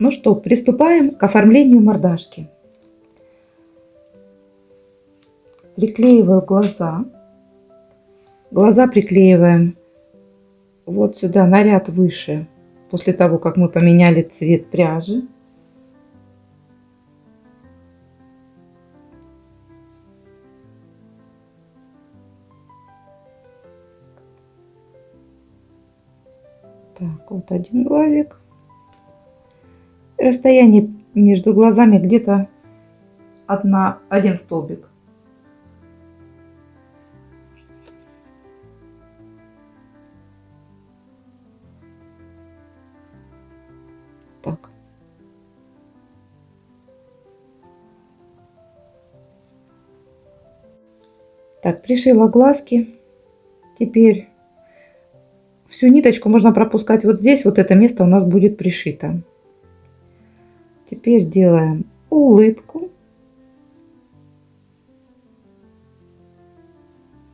Ну что, приступаем к оформлению мордашки. Приклеиваю глаза. Глаза приклеиваем вот сюда, на ряд выше, после того, как мы поменяли цвет пряжи. Так, вот один глазик. Расстояние между глазами где-то один столбик. Так. Так, пришила глазки. Теперь всю ниточку можно пропускать вот здесь. Вот это место у нас будет пришито. Теперь делаем улыбку.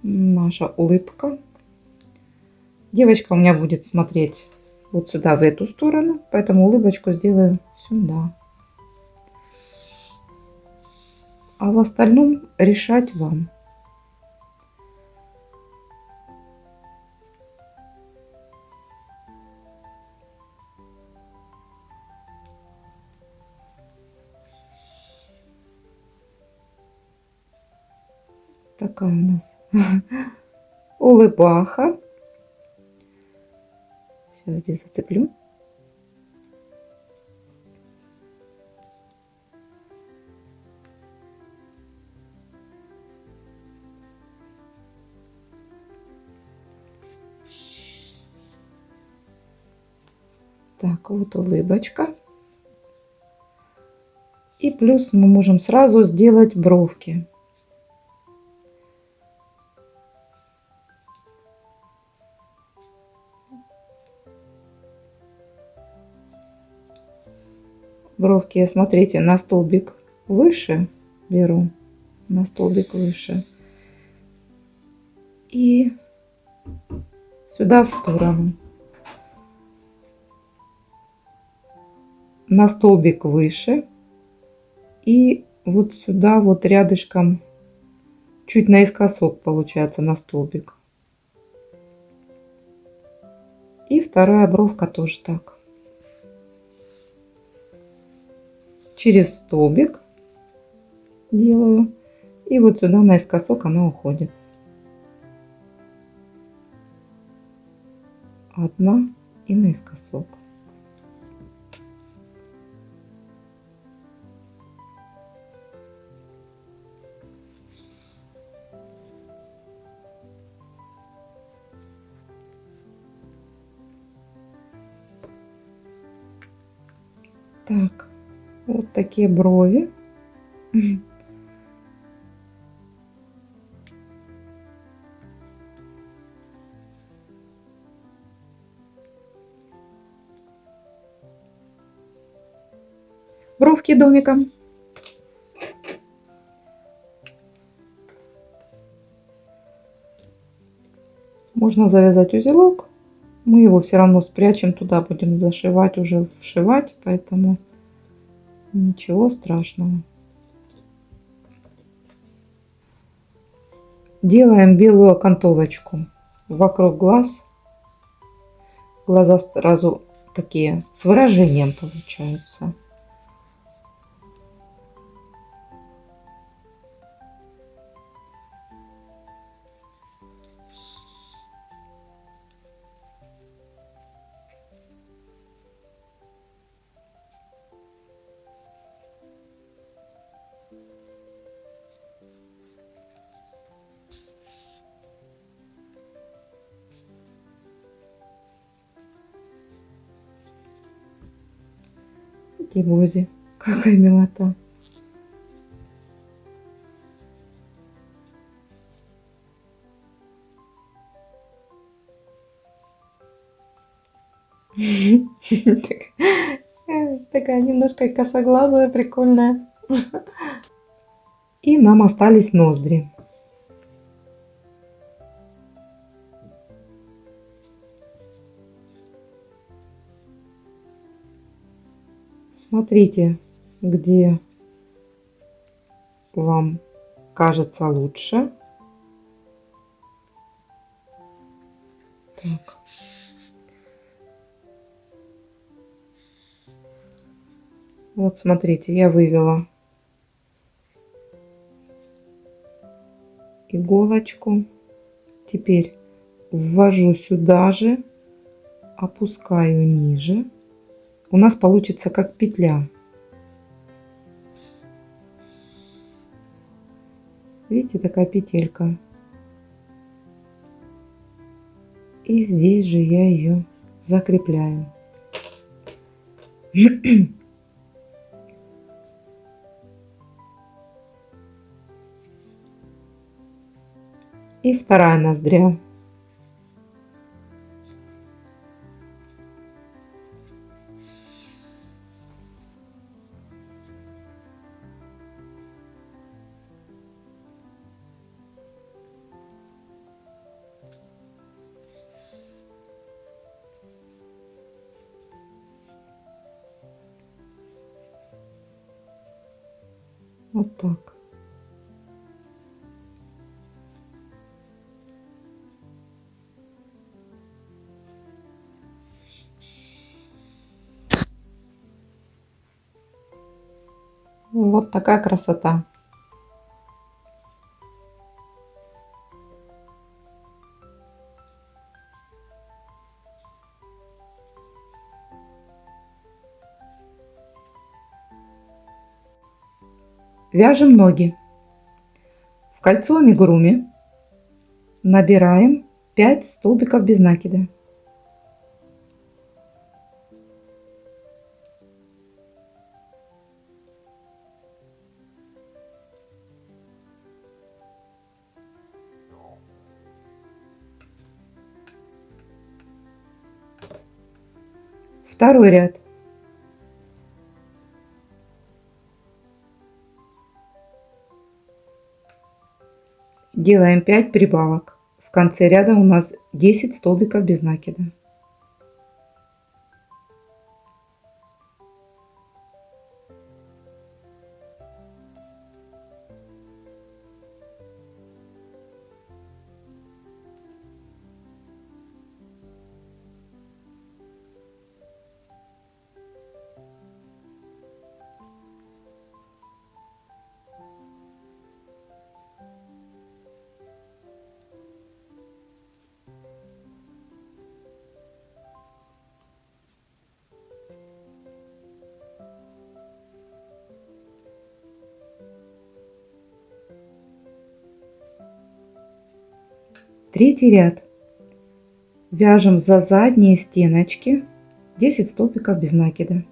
Наша улыбка. Девочка у меня будет смотреть вот сюда, в эту сторону. Поэтому улыбочку сделаю сюда. А в остальном решать вам. Такая у нас улыбаха. Сейчас здесь зацеплю. Так, вот улыбочка. И плюс мы можем сразу сделать бровки. Бровки, смотрите, на столбик выше беру, на столбик выше. И сюда в сторону. На столбик выше. И вот сюда вот рядышком, чуть наискосок получается на столбик. И вторая бровка тоже так. Через столбик делаю. И вот сюда наискосок она уходит. Одна и наискосок. Так, вот такие брови. Бровки домиком. Можно завязать узелок. Мы его все равно спрячем туда, будем зашивать, уже вшивать, поэтому ничего страшного. Делаем белую окантовочку вокруг глаз. Глаза сразу такие с выражением получаются. Тибози, какая милота. Такая немножко косоглазая, прикольная. И нам остались ноздри. Смотрите, где вам кажется лучше. Так. Вот смотрите, я вывела иголочку. Теперь ввожу сюда же, опускаю ниже. У нас получится как петля. Видите, такая петелька. И здесь же я ее закрепляю. И вторая ноздря. Вот так. Вот такая красота. Вяжем ноги. В кольцо амигуруми набираем 5 столбиков без накида. Второй ряд. Делаем 5 прибавок. В конце ряда у нас 10 столбиков без накида. Третий ряд. Вяжем за задние стеночки 10 столбиков без накида.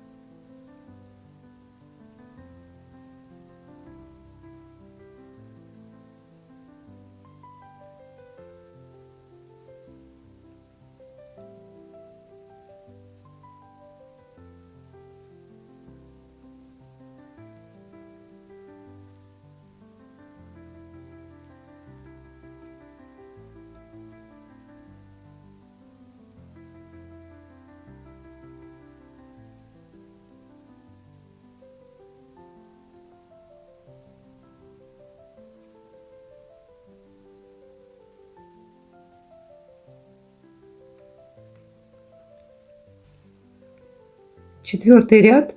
Четвертый ряд.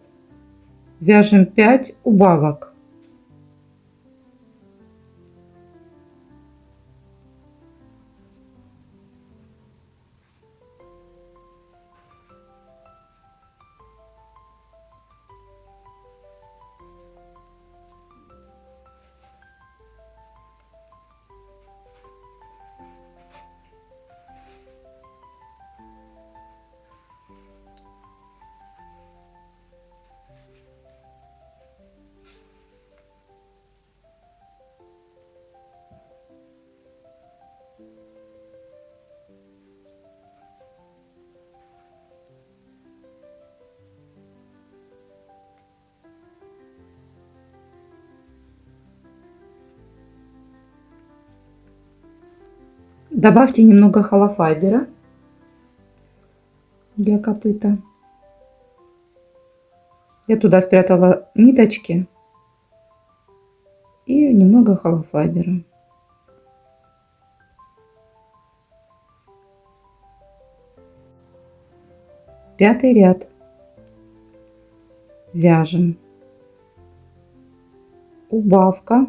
Вяжем 5 убавок. Добавьте немного холофайбера для копыта. Я туда спрятала ниточки и немного холофайбера. Пятый ряд. Вяжем. Убавка.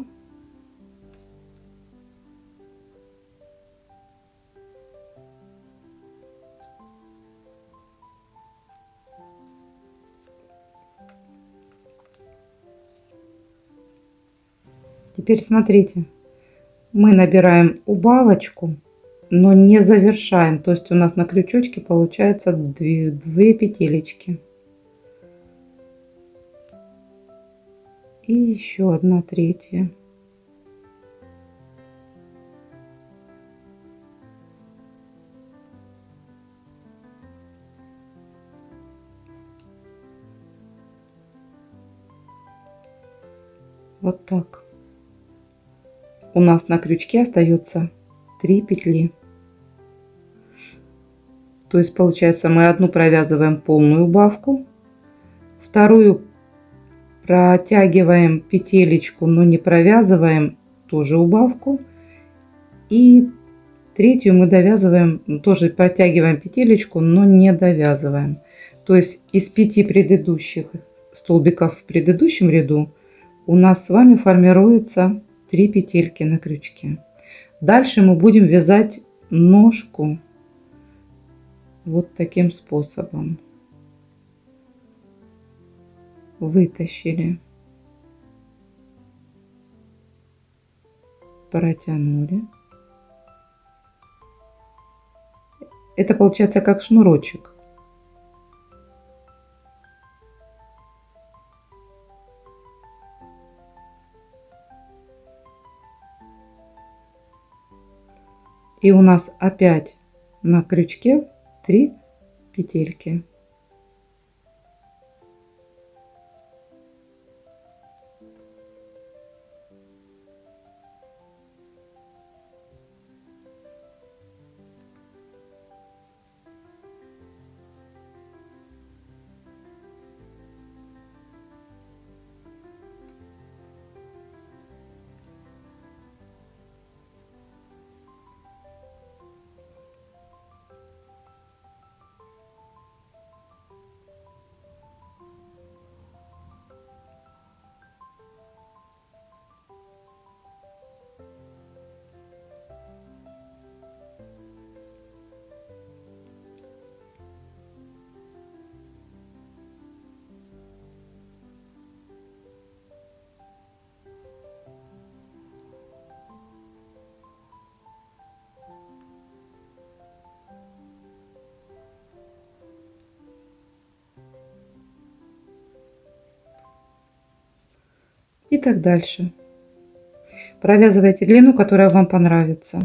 Теперь смотрите, мы набираем убавочку, но не завершаем. То есть у нас на крючочке получается 2 петелечки. И еще 1/3. Вот так. У нас на крючке остается 3 петли. То есть получается, мы одну провязываем полную убавку, вторую протягиваем петелечку, но не провязываем, тоже убавку, и третью мы довязываем, тоже протягиваем петелечку, но не довязываем. То есть из 5 предыдущих столбиков в предыдущем ряду у нас с вами формируется 3 петельки на крючке. Дальше мы будем вязать ножку вот таким способом. Вытащили, протянули. Это получается как шнурочек. И у нас опять на крючке 3 петельки. И так дальше. Провязывайте длину, которая вам понравится.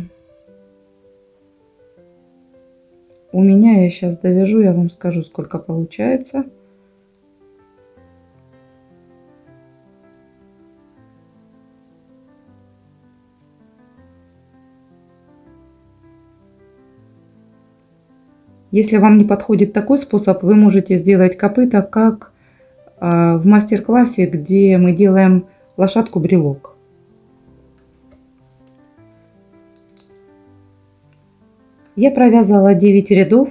У меня, я сейчас довяжу, я вам скажу, сколько получается. Если вам не подходит такой способ, вы можете сделать копыта, как в мастер-классе, где мы делаем лошадку-брелок. Я провязала 9 рядов.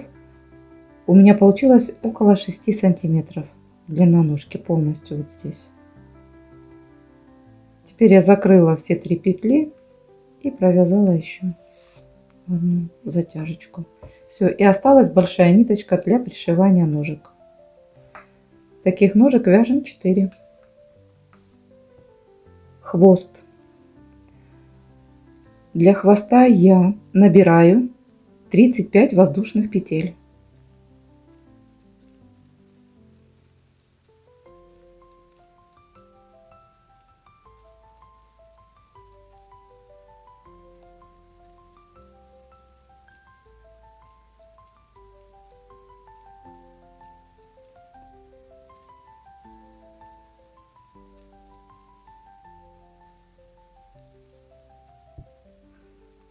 У меня получилось около 6 сантиметров длина ножки полностью вот здесь. Теперь я закрыла все 3 петли и провязала еще одну затяжечку. Все, и осталась большая ниточка для пришивания ножек. Таких ножек вяжем 4. Хвост. Для хвоста я набираю 35 воздушных петель.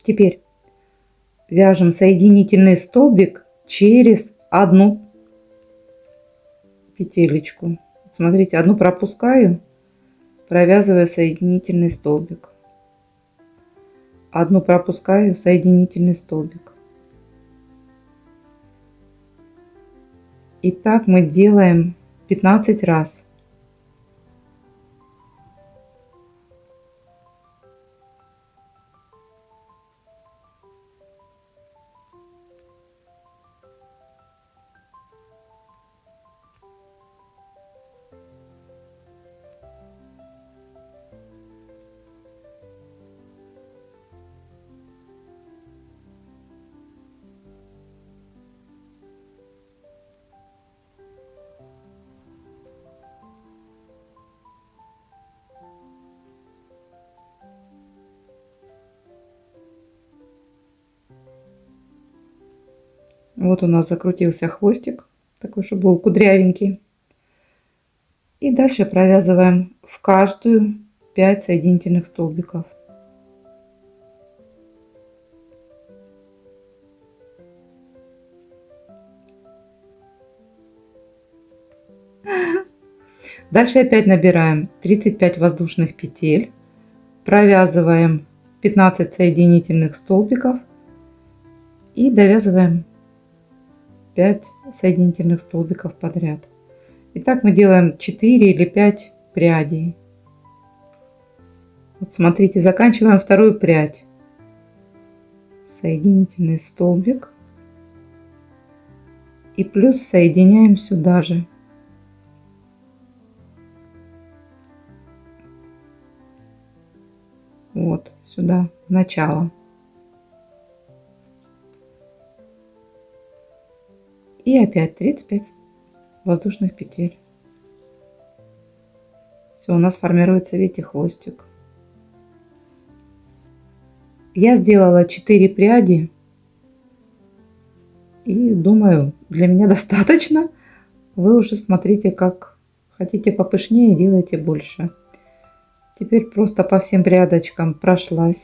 Теперь вяжем соединительный столбик через одну петелечку. Смотрите, одну пропускаю, провязываю соединительный столбик. Одну пропускаю, соединительный столбик. И так мы делаем 15 раз. Вот у нас закрутился хвостик, такой, чтобы был кудрявенький. И дальше провязываем в каждую 5 соединительных столбиков. Дальше опять набираем 35 воздушных петель, провязываем 15 соединительных столбиков и довязываем 5 соединительных столбиков подряд. Итак, мы делаем 4 или 5 прядей. Вот смотрите, заканчиваем вторую прядь. Соединительный столбик и плюс соединяем сюда же. Вот сюда, в начало. И опять 35 воздушных петель. Все, у нас формируется, видите, хвостик. Я сделала 4 пряди. И думаю, для меня достаточно. Вы уже смотрите, как хотите попышнее, делайте больше. Теперь просто по всем прядочкам прошлась.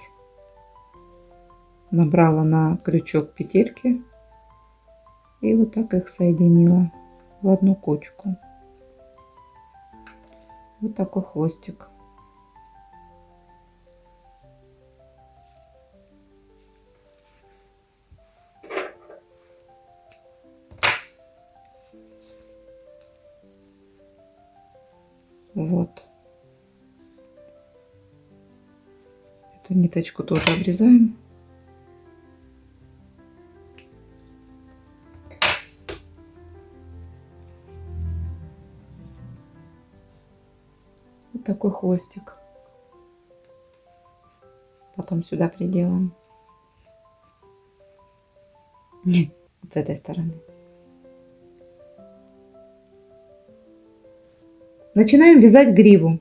Набрала на крючок петельки. И вот так их соединила в одну кучку. Вот такой хвостик. Вот. Эту ниточку тоже обрезаем. Вот такой хвостик. Потом сюда приделаем. Нет, вот с этой стороны. Начинаем вязать гриву.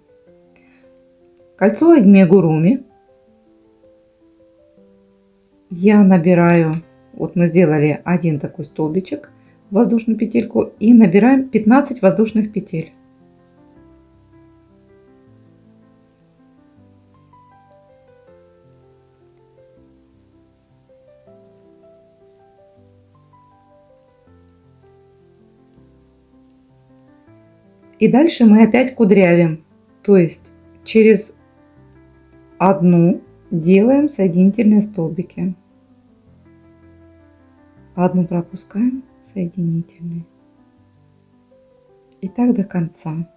Кольцо амигуруми. Я набираю, вот мы сделали один такой столбичек, воздушную петельку, и набираем 15 воздушных петель. И дальше мы опять кудрявим, то есть через одну делаем соединительные столбики. Одну пропускаем, соединительные. И так до конца.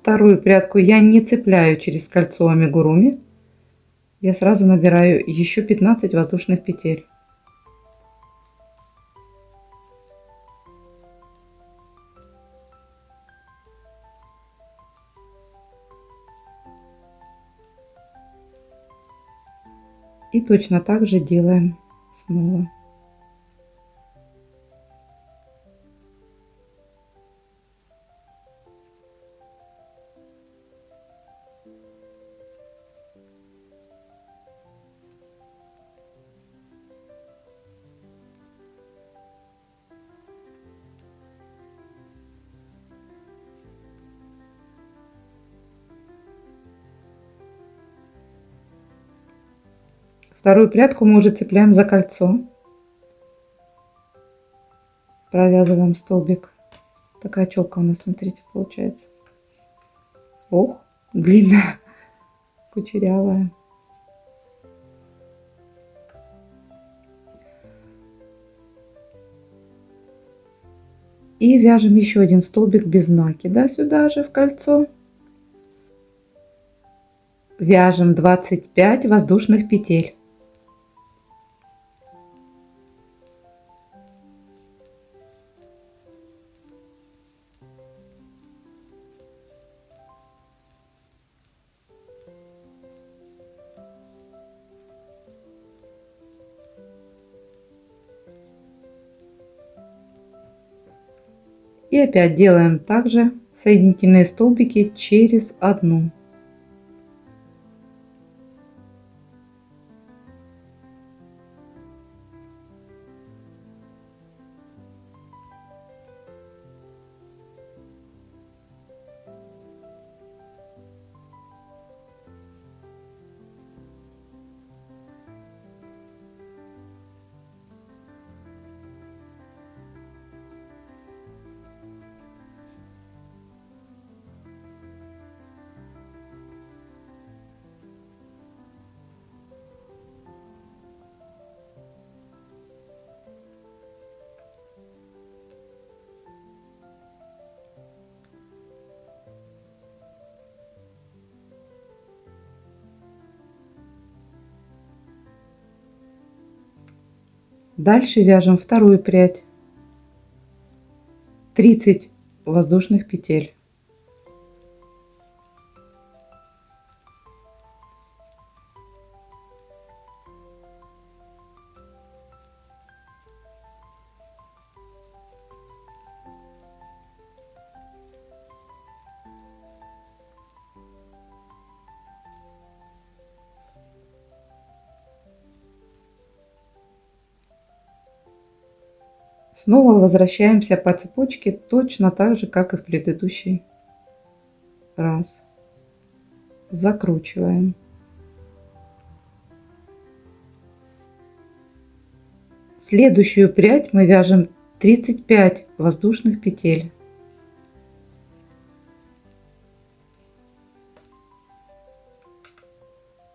Вторую прядку я не цепляю через кольцо амигуруми. Я сразу набираю еще 15 воздушных петель. И точно так же делаем снова. Вторую прядку мы уже цепляем за кольцо. Провязываем столбик. Такая челка у нас, смотрите, получается. Ох, длинная, кучерявая. И вяжем еще один столбик без накида сюда же в кольцо. Вяжем 25 воздушных петель. И опять делаем также соединительные столбики через одну. Дальше вяжем вторую прядь. 30 воздушных петель. Снова возвращаемся по цепочке точно так же, как и в предыдущий раз. Закручиваем. Следующую прядь мы вяжем 35 воздушных петель.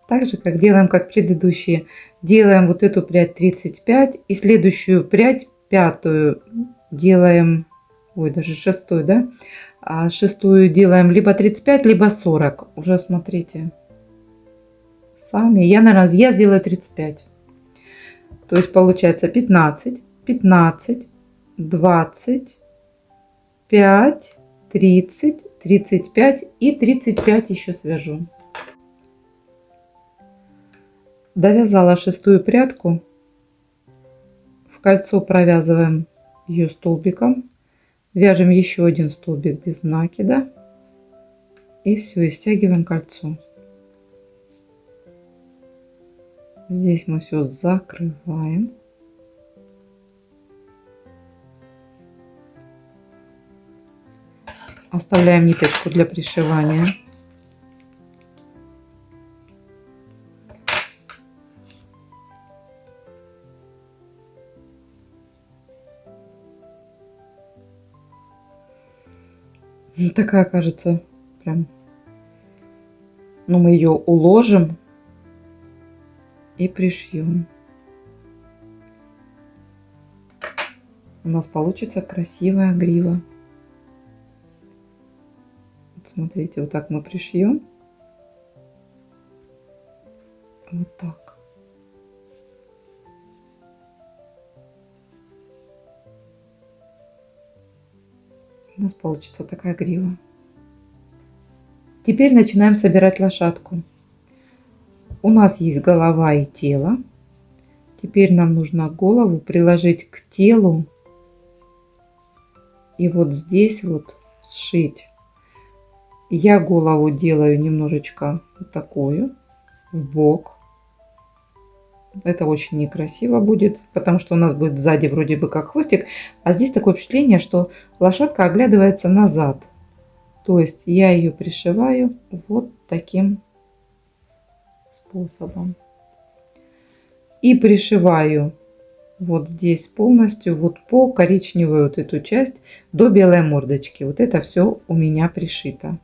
Так же, как делаем, как предыдущие. Делаем вот эту прядь 35 и следующую прядь, пятую, делаем, ой, даже шестую, да? А шестую делаем либо 35, либо 40. Уже смотрите сами. Я сделаю 35. То есть получается 15, 15, 20, 5, 30, 35 и 35 еще свяжу. Довязала шестую прядку. В кольцо провязываем ее столбиком. Вяжем еще один столбик без накида. И все, и стягиваем кольцо. Здесь мы все закрываем. Оставляем ниточку для пришивания. Такая, кажется, прям, ну, мы ее уложим и пришьем. У нас получится красивая грива. Вот смотрите, вот так мы пришьем. Вот так. У нас получится такая грива. Теперь начинаем собирать лошадку. У нас есть голова и тело. Теперь нам нужно голову приложить к телу и вот здесь вот сшить. Я голову делаю немножечко вот такую в бок. Это очень некрасиво будет, потому что у нас будет сзади вроде бы как хвостик, а здесь такое впечатление, что лошадка оглядывается назад. То есть я ее пришиваю вот таким способом. и пришиваю вот здесь полностью вот по коричневую вот эту часть до белой мордочки. Вот это все у меня пришито.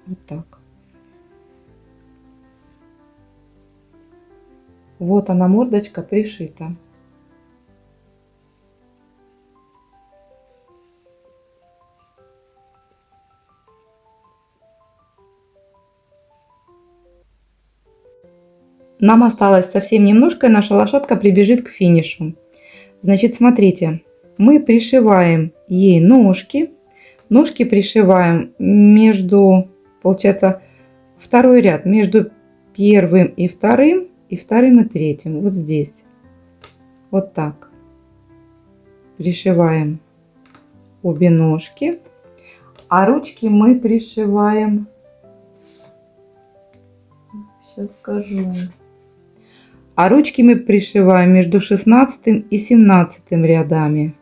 Вот так. Вот она, мордочка пришита. Нам осталось совсем немножко, и наша лошадка прибежит к финишу. Значит, смотрите, мы пришиваем ей ножки. Ножки пришиваем между, получается, второй ряд, между первым и вторым и третьим. Вот здесь. Вот так. Пришиваем обе ножки. А ручки мы пришиваем, сейчас скажу. А ручки мы пришиваем между 16 и 17 рядами.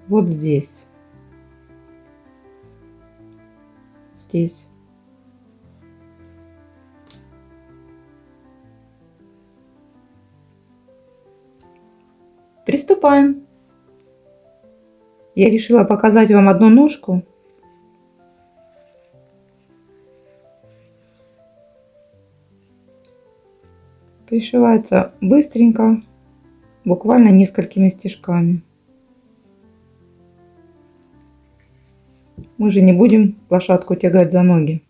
Вот здесь. Здесь. Приступаем. Я решила показать вам одну ножку. Пришивается быстренько, буквально несколькими стежками. Мы же не будем лошадку тягать за ноги.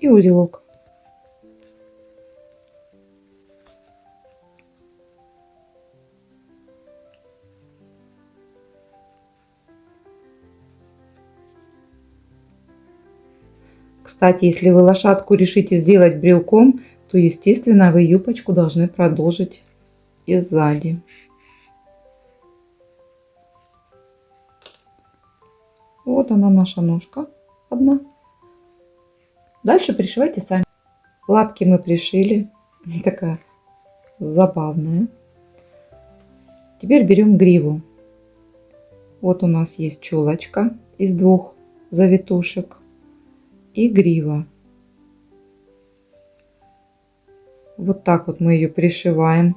И узелок. Кстати, если вы лошадку решите сделать брелком, то, естественно, вы юбочку должны продолжить и сзади. Вот она, наша ножка одна. Дальше пришивайте сами. Лапки мы пришили. Такая забавная. Теперь берем гриву. Вот у нас есть челочка из двух завитушек и грива. Вот так вот мы ее пришиваем.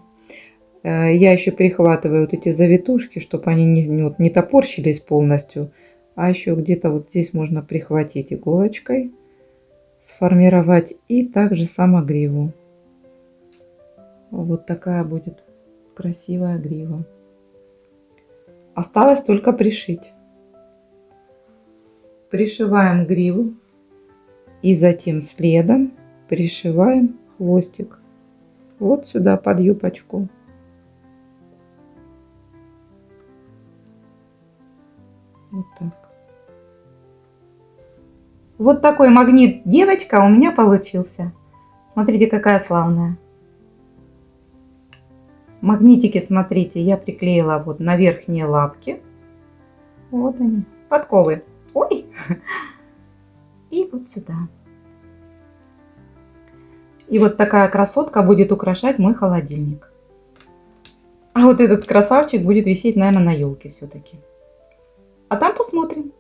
Я еще прихватываю вот эти завитушки, чтобы они не топорщились полностью, а еще где-то вот здесь можно прихватить иголочкой, сформировать, и также само гриву. Вот такая будет красивая грива. Осталось только пришить. Пришиваем гриву и затем следом пришиваем хвостик вот сюда под юбочку. Вот так. Вот такой магнит девочка у меня получился. Смотрите, какая славная. Магнитики, смотрите, я приклеила вот на верхние лапки. Вот они, подковы. Ой! И вот сюда. И вот такая красотка будет украшать мой холодильник. А вот этот красавчик будет висеть, наверное, на елке все-таки. А там посмотрим.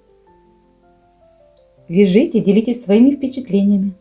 Вяжите, делитесь своими впечатлениями.